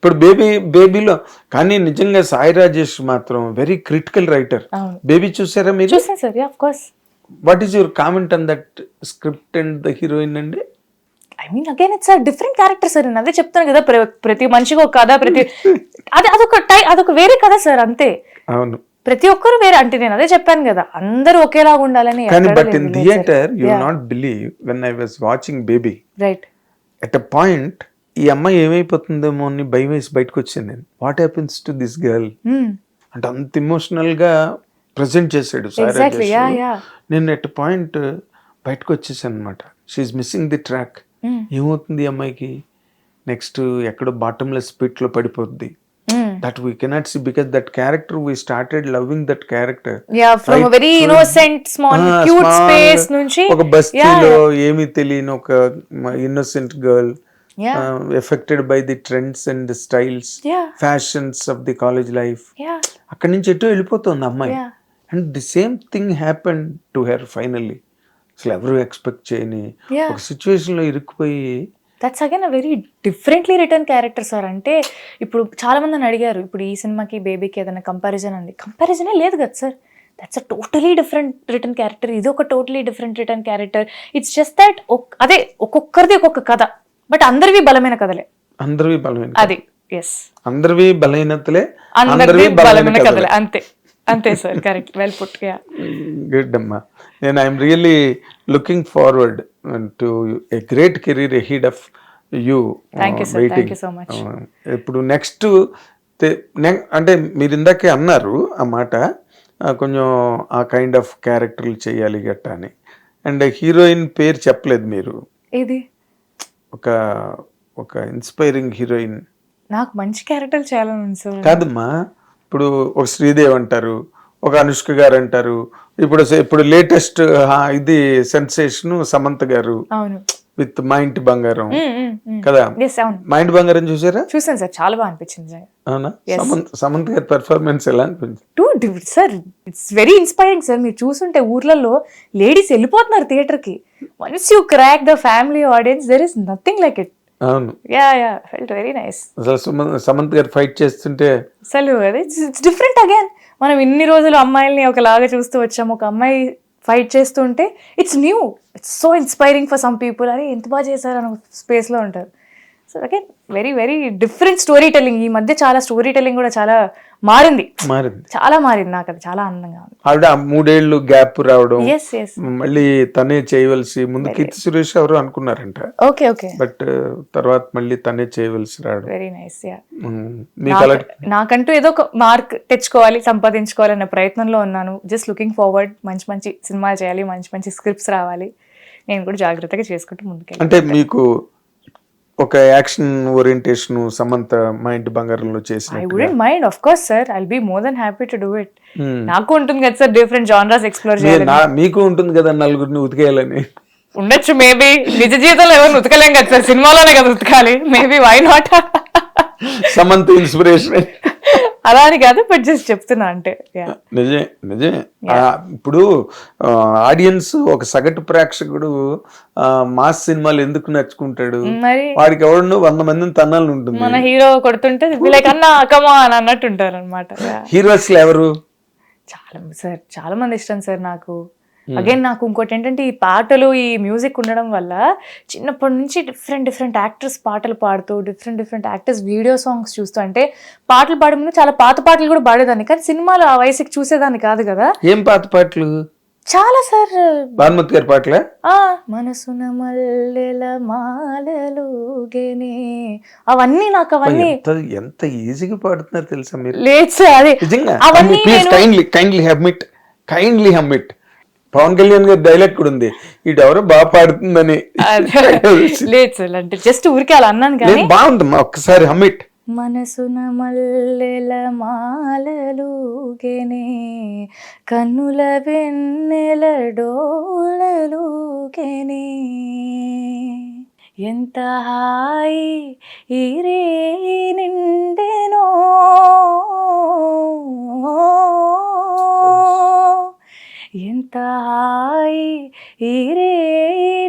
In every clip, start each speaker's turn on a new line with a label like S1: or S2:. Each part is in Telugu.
S1: ఇప్పుడు బేబీలో కానీ నిజంగా సాయి రాజేష్ మాత్రం వెరీ క్రిటికల్ రైటర్. బేబీ చూసారా మీరు?
S2: చూసాను sir, of course.
S1: What is your comment on that script and the heroine అండి?
S2: I mean again it's different character sir. నేను అదే చెప్తాను కదా, ప్రతి మనిషికి ఒక కథ, అదొక వేరే కథ సార్, అంతే.
S1: అవును,
S2: ప్రతి ఒక్కరు వేరే. అంటే నేను అదే చెప్పాను కదా, అందరూ ఒకేలాగా ఉండాలని.
S1: కానీ but in theatre you will not believe when I was watching baby,
S2: right,
S1: at a point ఈ అమ్మాయి ఏమైపోతుందేమో అని భయం వేసి బయటకు వచ్చింది నేను. What happens to this girl అంటే అంత ఇమోషనల్ గా ప్రెజెంట్ చేశాడు సాయి రాజేష్. నేను ఎట్ పాయింట్ బయటకు వచ్చేసాను అనమాట. She is missing the track. ఏమవుతుంది ఈ అమ్మాయికి నెక్స్ట్? ఎక్కడో బాటమ్లెస్ పిట్ లో పడిపోద్ది. That we cannot see because that character, we started loving that character.
S2: Yeah, from right? A very innocent, small, cute space nunchi.
S1: Oka bastilo emi teliyani oka innocent girl. Affected by the trends and the styles, fashions of the college life. Akkadi nunchi etto vellipotundi ammayi. And the same thing happened to her finally. Aslu evaru expect cheyani oka situation lo irukkupoyi.
S2: That's again a very differently return character sir. అంటే ఇప్పుడు చాలా మంది నన్ను అడిగారు, ఇప్పుడు ఈ సినిమాకి బేబీకి ఏదైనా కంపారిజన్ అండి. కంపారిజనే లేదు కదా sir. That's a totally different return character, ఇది ఒక totally different return character. It's just that అదే ఒక్కొక్కరిది ఒక్కొక్క కథ, బట్ అందరివి బలమైన కథలే.
S1: అందరివి బలమైన
S2: అది ఎస్,
S1: అందరివి బలహీనతలే,
S2: అందరివి బలమైన కథలే, అంతే అంతే sir. Correct, well put.
S1: Good అమ్మా. నేను I'm really looking forward to a great career ahead of you.
S2: Waiting.
S1: ఇప్పుడు నెక్స్ట్ అంటే మీరు ఇందాకే అన్నారు ఆ మాట, కొంచెం ఆ కైండ్ ఆఫ్ క్యారెక్టర్లు చేయాలి గట్టా అని. అండ్ హీరోయిన్ పేరు చెప్పలేదు మీరు.
S2: ఇది
S1: ఒక ఇన్స్పైరింగ్ హీరోయిన్.
S2: నాకు మంచి క్యారెక్టర్ చేయాలని సార్.
S1: కాదమ్మా, ఇప్పుడు ఒక శ్రీదేవి అంటారు, ఒక అనుష్క గారు అంటారు, ఇప్పుడు లేటెస్ట్ ఇది సెన్సేషన్ సమంత గారు విత్ మా ఇంటి బంగారం కదా. మా ఇంటి బంగారం చూసారా?
S2: చూసాను సార్, చాలా బాగా అనిపించింది.
S1: అవునా? సమంత గారి పెర్ఫార్మెన్స్ ఎలా అనిపించింది?
S2: Sir it's very inspiring sir. మీరు చూసుంటే ఊర్లలో లేడీస్ వెళ్ళిపోతున్నారు థియేటర్ కి. Once you crack the family audience, there is nothing like it.
S1: అవును,
S2: ఫెల్ట్ వెరీ నైస్.
S1: అసలు సమంత్ గారు ఫైట్ చేస్తుంటే
S2: అసలు ఇట్స్ డిఫరెంట్ అగైన్. మనం ఇన్ని రోజులు అమ్మాయిల్ని ఒకలాగా చూస్తూ వచ్చాము, ఒక అమ్మాయి ఫైట్ చేస్తూ ఉంటే it's new, it's so inspiring for some people. అరే ఎంత బాగా చేశారు అని స్పేస్లో ఉంటారు. So again very very different story telling. ఈ మధ్య చాలా స్టోరీ టెల్లింగ్ కూడా చాలా మారింది, చాలా మారింది. నాకు అది చాలా ఆనందంగా ఉంది.
S1: ఆవిడ 3 ఏళ్ళు గ్యాప్ రావడం,
S2: yes
S1: మళ్ళీ తనే చేయవలసి, ముందు కీర్తి సురేష్ ఎవరు అనుకున్నారంట,
S2: ఓకే
S1: బట్ తర్వాత మళ్ళీ తనే చేయవలసి రావడం
S2: వెరీ నైస్. నాకంటూ ఏదో ఒక మార్క్ తెచ్చుకోవాలి, సంపాదించుకోవాలి అనే ప్రయత్నంలో ఉన్నాను. జస్ట్ లుకింగ్ ఫార్వర్డ్, మంచి మంచి సినిమాలు చేయాలి, మంచి మంచి స్క్రిప్ట్స్ రావాలి. నేను కూడా జాగ్రత్తగా చేసుకుంటూ ముందుకెళ్ళాలి.
S1: అంటే మీకు ఒక యాక్షన్ ఓరియంటేషన్ సమంత మా ఇంటి బంగారంలో చేసిన
S2: I wouldn't mind, of course sir, I'll be more than happy to do it. నాకు ఉంటుంది కదా సార్ డిఫరెంట్ జానరాస్ ఎక్స్ప్లోర్ చేయాలి.
S1: మీకు ఉంటుంది కదా నలుగురిని ఉతికేయాలని.
S2: ఉండొచ్చు మేబీ. నిజ జీవితంలో ఎవరిని ఉతకలేం కదా సార్, సినిమాలోనే కదా ఉతకాలి. Maybe why not.
S1: Samantha inspiration
S2: అలా అని కాదు, బట్ జస్ట్ చెప్తున్నా అంటే.
S1: నిజమే. ఇప్పుడు ఆడియన్స్, ఒక సగటు ప్రేక్షకుడు మాస్ సినిమాలు ఎందుకు నచ్చుకుంటాడు? వాడికి ఎవడు 100 మందిని తన్నాలని ఉంటుంది.
S2: మన హీరో కొడుతుంటే లైక్ అన్న కమా అని అన్నట్టు ఉంటారు అనమాట.
S1: హీరోస్ ఎవరు?
S2: చాలా మంది ఇష్టం సార్ నాకు. అగైన్ నాకు ఇంకోటి ఏంటంటే, ఈ పాటలు, ఈ మ్యూజిక్ ఉండడం వల్ల చిన్నప్పటి నుంచి డిఫరెంట్ యాక్టర్స్ పాటలు పాడుతూ, డిఫరెంట్ యాక్టర్స్ వీడియో సాంగ్స్ చూస్తూ, అంటే పాటలు పాడే ముందు చాలా పాత పాటలు కూడా పాడేదాన్ని, కానీ సినిమాలు ఆ వయసుకి చూసేదాన్ని కాదు కదా.
S1: ఏం పాత పాటలు?
S2: చాలా సార్.
S1: భానుమతి గారి పాటలే.
S2: మనసున మల్లెల మాలలుగేనే, అవన్నీ నాకు అవన్నీ
S1: ఎంత ఈజీగా పాడుతున్నారు తెలుసా మీరు?
S2: లేదు సార్, అదే అవన్నీ
S1: kindly hum it. Pawan Kalyan గారి డైలాగ్ కూడా ఉంది, ఇటెవరో బాగా పాడుతుందని.
S2: లేదు సార్, అంటే జస్ట్ ఊరికే అలా అన్నాను కానీ
S1: బాగుందమ్మా, ఒక్కసారి హమ్ ఇట్.
S2: మనసున మల్లెల మాలలుగేనే, కన్నుల వెన్నెల డోలలుగేనే, ఎంత హాయి ఈ రే నిండెనో, ఎంత హాయి ఈ రే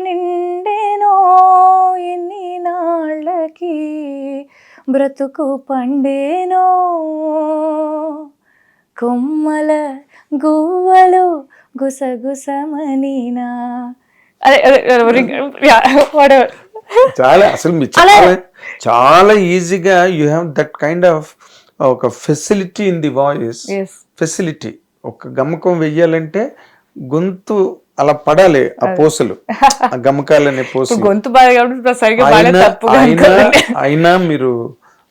S2: నిండెనో, ఎన్ని నాళ్ళకి బ్రతుకు పండేనో కొమ్మల గువ్వలు గుసగుసమనినా అదే whatever.
S1: చాలా అసలు మీరు చాలా ఈజీగా you have that kind of ఒక facility in the voice,
S2: Yes.
S1: Facility. ఒక గమకం వెయ్యాలంటే గొంతు అలా పడాలి, ఆ పూసలు, ఆ గమకాలనే పూసలు.
S2: గొంతు బాగా కాబట్టి సరిగ్గా బాగా తప్పుగా అనుకోకండి.
S1: అయినా మీరు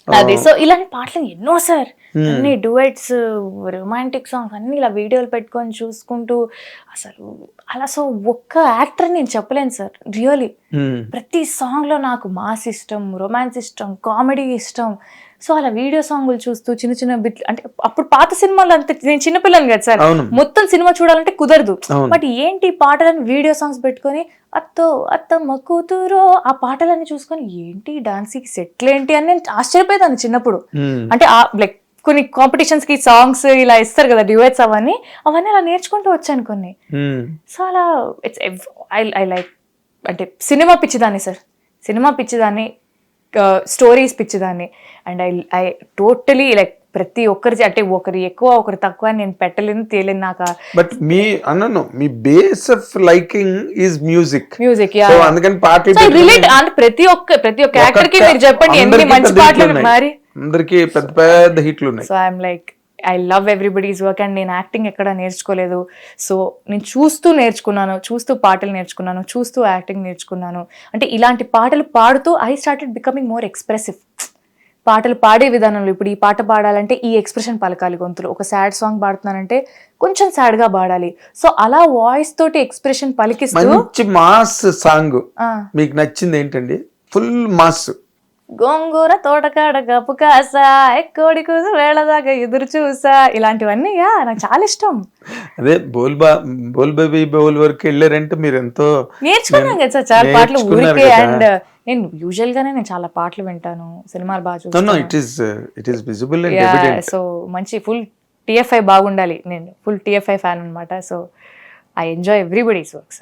S2: అదే సో ఇలాంటి పాటలు ఎన్నో సార్, అన్ని డుయెట్స్, రొమాంటిక్ సాంగ్స్ అన్ని ఇలా వీడియోలు పెట్టుకొని చూసుకుంటూ అసలు అలా. సో ఒక్క యాక్టర్ నేను చెప్పలేను సార్, రియలీ ప్రతి సాంగ్ లో నాకు మాస్ ఇష్టం, రొమాన్స్ ఇష్టం, కామెడీ ఇష్టం. సో అలా వీడియో సాంగులు చూస్తూ చిన్న చిన్న బిట్లు, అంటే అప్పుడు పాత సినిమాలు అంతే, నేను చిన్నపిల్లని కదా సార్, మొత్తం సినిమా చూడాలంటే కుదరదు. బట్ ఏంటి పాటలని వీడియో సాంగ్స్ పెట్టుకొని అత్తో అత్తమ్మ కూతురో ఆ పాటలన్నీ చూసుకొని ఏంటి డాన్స్ కి సెట్లు ఏంటి అని నేను ఆశ్చర్యపోయేదాన్ని చిన్నప్పుడు. అంటే లైక్ కొన్ని కాంపిటీషన్స్ కి సాంగ్స్ ఇలా ఇస్తారు కదా డ్యూయెట్స్, అవన్నీ అలా నేర్చుకుంటూ వచ్చాను కొన్ని. సో అలా ఇట్స్ ఐ లైక్, అంటే సినిమా పిచ్చిదాన్ని సార్, సినిమా పిచ్చిదాన్ని, స్టోరీస్ పిచ్చిదాన్ని. అండ్ ఐ టోటలీ లైక్ ప్రతి ఒక్కరి, అంటే ఒకరి ఎక్కువ ఒకరి తక్కువ అని నేను పెట్టలేను, తేలేను నాకు.
S1: బట్ మీ అన్నను మీ base of liking is music,
S2: yeah.
S1: అందుకని పాటలు
S2: రిలేట్ అంటే ప్రతి ఒక్క యాక్టర్ కి మీరు చెప్పండి ఎన్ని మంచి పాటలు మరి
S1: అందరికి పెద్ద పెద్ద హిట్లు ఉన్నాయి.
S2: So I'm like I love everybody's work. And నేను యాక్టింగ్ ఎక్కడ నేర్చుకోలేదు, సో నేను చూస్తూ నేర్చుకున్నాను, చూస్తూ పాటలు నేర్చుకున్నాను, చూస్తూ యాక్టింగ్ నేర్చుకున్నాను. అంటే ఇలాంటి పాటలు పాడుతూ I started becoming more expressive. పాటలు పాడే విధానంలో ఇప్పుడు ఈ పాట పాడాలంటే ఈ ఎక్స్ప్రెషన్ పలకాలి గొంతులో, ఒక సాడ్ సాంగ్ పాడుతున్నానంటే కొంచెం సాడ్ గా పాడాలి. సో అలా వాయిస్ తోటి ఎక్స్ప్రెషన్ పలికిస్తూ.
S1: మంచి మాస్ సాంగ్ మీకు నచ్చింది ఏంటండి? Full mass.
S2: గోంగూర తోటకాడ కప్పు కాసా, కోడి కూసు వేళ దాకా ఎదురు చూసా, ఇలాంటివన్నీ నాకు చాలా ఇష్టం.
S1: అదే బోల్ బేబీ బోల్ వరకు వెళ్ళారంటే మీరు ఎంతో
S2: నేర్చుకున్నాం కదా సార్ చాలా పాటలు ఊరికే. అండ్ నేను యూజువల్ గానే నేను చాలా పాటలు వింటాను, సినిమాలు బాగా చూస్తాను. సో మంచి ఫుల్ TFI బాగుండాలి, నేను ఫుల్ TFI ఫ్యాన్ అనమాట. So I enjoy everybody's works.